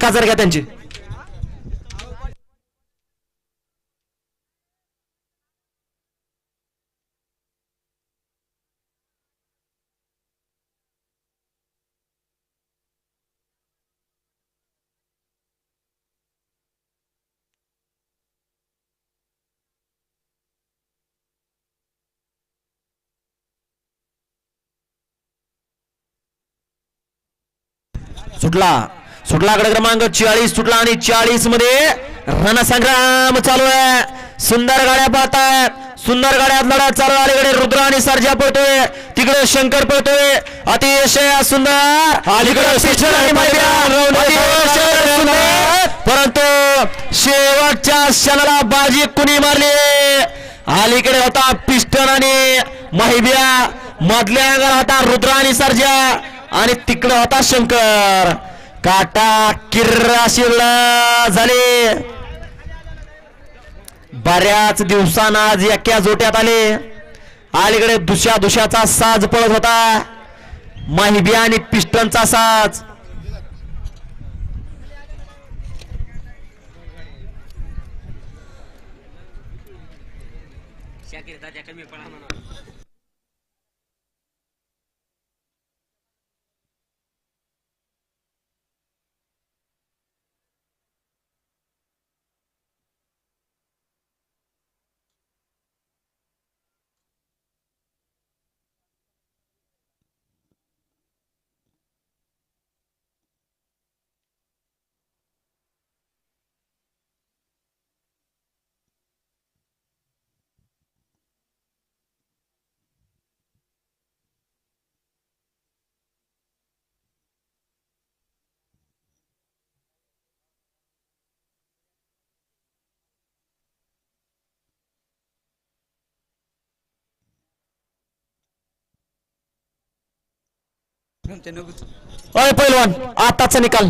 1000 घ्या त्यांची. सुटला सुटला गड क्रमांक 40 सुटला आणि 40 मध्ये रणसंग्राम चालू आहे. सुंदर गाड्या पाहतायत सुंदर गाड्यात लढा चालू. अलीकडे रुद्र आणि सर्जा पळतोय तिकडे शंकर पळतोय अतिशय सुंदर. अलीकडे शिक्षण आणि परंतु शेवटच्या क्षणाला बाजी कुणी मारली. अलीकडे होता पिस्टन आणि महिब्या मधल्या अंगाला होता रुद्र आणि सर्जा आणि तिकडे होता शंकर. काटा किर्राशील झाले. बऱ्याच दिवसांना आज एक्या जोट्यात आले. अलीकडे दुशाचा साज पळत होता महिबिया आणि पिस्टनचा साज. अय पैलवान आताचा निकाल